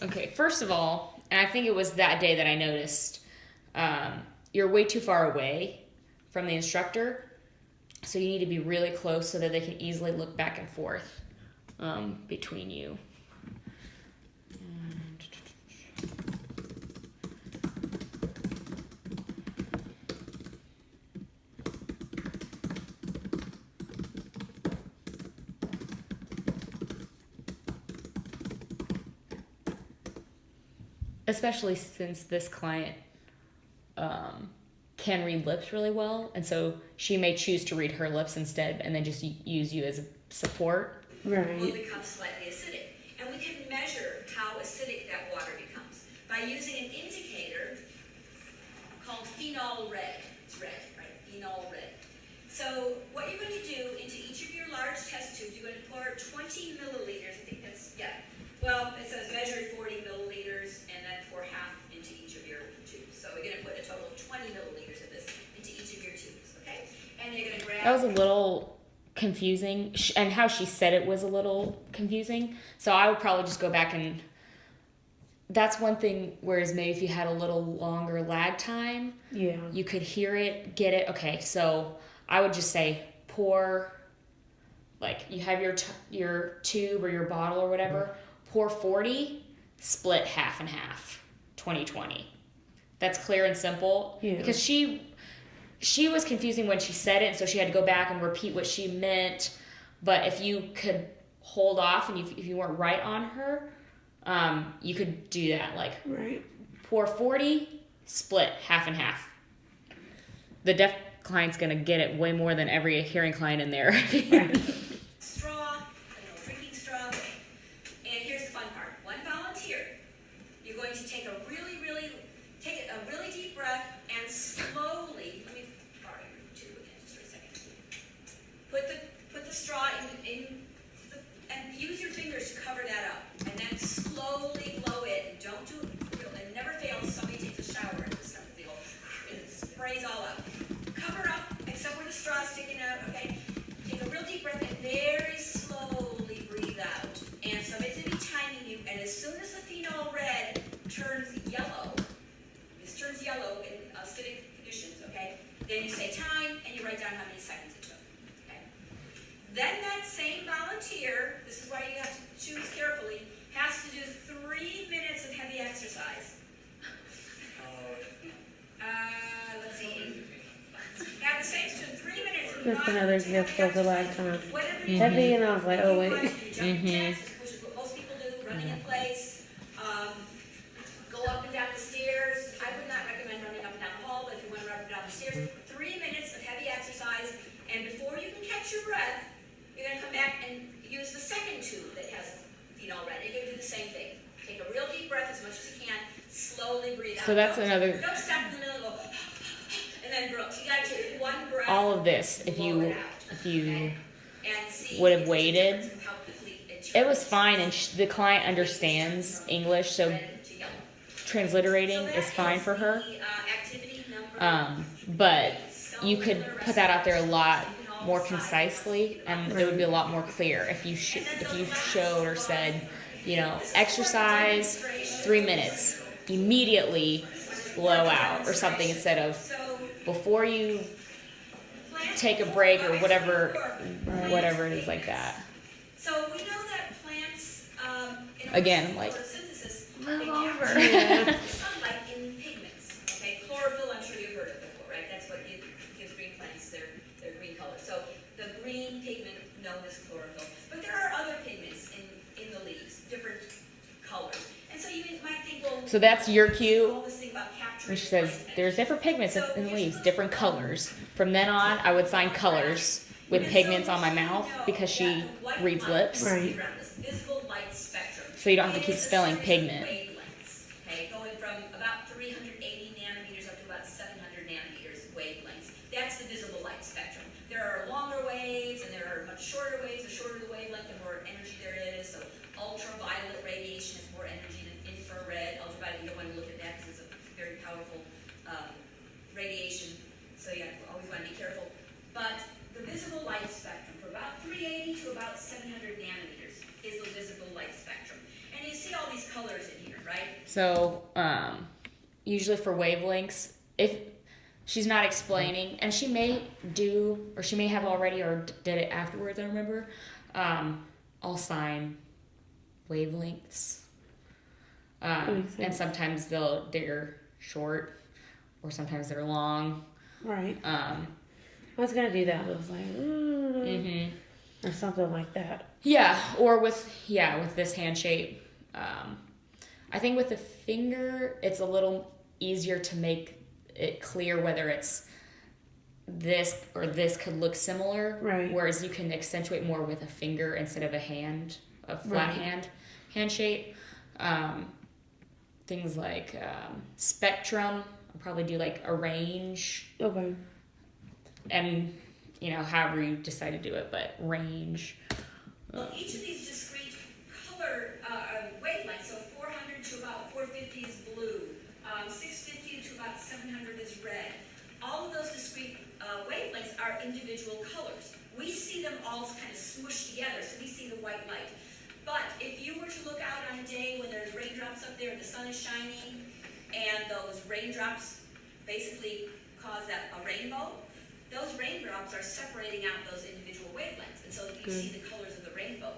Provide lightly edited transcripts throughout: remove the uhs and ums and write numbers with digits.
Okay, first of all, and I think it was that day that I noticed, you're way too far away from the instructor, so you need to be really close so that they can easily look back and forth between you. Especially since this client can read lips really well, and so she may choose to read her lips instead and then just use you as a support. Right. Will become slightly acidic. And we can measure how acidic that water becomes by using an indicator called phenol red. It's red, right? Phenol red. So what you're going to do into each of your large test tubes, you're going to pour 20 milliliters. I think that's, yeah. Well, it says measure 40 milliliters and then pour half into each of your tubes. So we're going to put a total of 20 milliliters of this into each of your tubes, okay? And you're going to grab... That was a little confusing, and how she said it was a little confusing. So I would probably just go back and... That's one thing, whereas maybe if you had a little longer lag time, Yeah. you could hear it, get it. Okay, so I would just say pour, like you have your tube or your bottle or whatever, pour 40, split half and half, 20-20. That's clear and simple. Yeah. Because she was confusing when she said it, so she had to go back and repeat what she meant. But if you could hold off and if you weren't right on her, you could do that. Like, right. Pour 40, split half and half. The deaf client's going to get it way more than every hearing client in there. Straw, drinking straw. And here's the fun part. One volunteer, you're going to take a really deep breath and slowly, let me borrow your tube again just for a second. Put the straw and use your fingers to cover that up. And then slowly blow it. And don't do it, and never fail, somebody takes a shower and this stuff it sprays all up. Cover up, except where the straw's sticking out, okay? Take a real deep breath and very slowly breathe out. And somebody's going to be timing you, and as soon as the phenol red turns yellow, this turns yellow in acidic conditions, okay? Then you say time, and you write down how many seconds it took, okay? Then that same volunteer, this is why you have to choose carefully, has to do 3 minutes of heavy exercise. Let's see. Have the same student 3 minutes. That's another gift of the lifetime. Mm-hmm. Heavy, and I was like, oh wait. Mm-hmm. Which is what most people do, running in place. Go up and down the stairs. I would not recommend running up and down the hall, but if you want to run up and down the stairs, 3 minutes of heavy exercise, and before you can catch your breath, you're going to come back and use the second tube that has phenol red. You're going to do the same thing. Take a real deep breath as much as you can. Slowly breathe out. So that's another... Don't stop in the middle and go, and then you got to take one breath. All of this, if you would have waited, it was fine, and the client understands English, so transliterating is fine for her. But you could put that out there a lot more concisely, and it would be a lot more clear if you showed or said, exercise 3 minutes, immediately blow out or something, instead of before you take a break or whatever it is, like that. So we know that plants, again, like, move over. Sunlight in pigments. Okay, chlorophyll. I'm sure you've heard of before, right? That's what gives green plants their green color. So the green pigment known as chlorophyll. But there are other pigments in the leaves, different colors. And so you might think, well, so that's your cue. All this thing about capturing. And she says there's different pigments in the leaves, different colors. From then on, I would sign colors with pigments on my mouth because she reads lips. Right. Visible light spectrum. So you don't have to keep spelling pigment. Okay, going from about 380 nanometers up to about 700 nanometers wavelengths. That's the visible light spectrum. There are longer waves and there are much shorter waves. The shorter the wavelength, the more energy there is. So ultraviolet radiation is more energy than infrared. Ultraviolet, you don't want to look at that because it's a very powerful radiation. So you always want to be careful. But the visible light spectrum for about 380 to about 700 nanometers is the visible light spectrum. And you see all these colors in here. So usually for wavelengths, if she's not explaining, and she may do, or she may have already, or did it afterwards, I remember, I'll sign wavelengths. And sometimes they're short, or sometimes they're long. Right. I was gonna do that, but I was like, or something like that. Yeah, or with this hand shape. I think with the finger, it's a little easier to make it clear whether it's this or this could look similar. Right. Whereas you can accentuate more with a finger instead of a flat hand shape. Things like spectrum, I'll probably do like a range. Okay. And, however you decide to do it, but range. Well, each of these discrete color wavelengths, so 400 to about 450 is blue, 650 to about 700 is red. All of those discrete wavelengths are individual colors. We see them all kind of smushed together, so we see the white light. But if you were to look out on a day when there's raindrops up there and the sun is shining, and those raindrops basically cause a rainbow, those raindrops are separating out those individual wavelengths, and so you see the colors of the rainbow.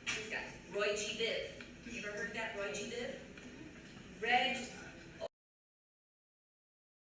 These guys, Roy G. Biv. You ever heard that, Roy G. Biv? Red,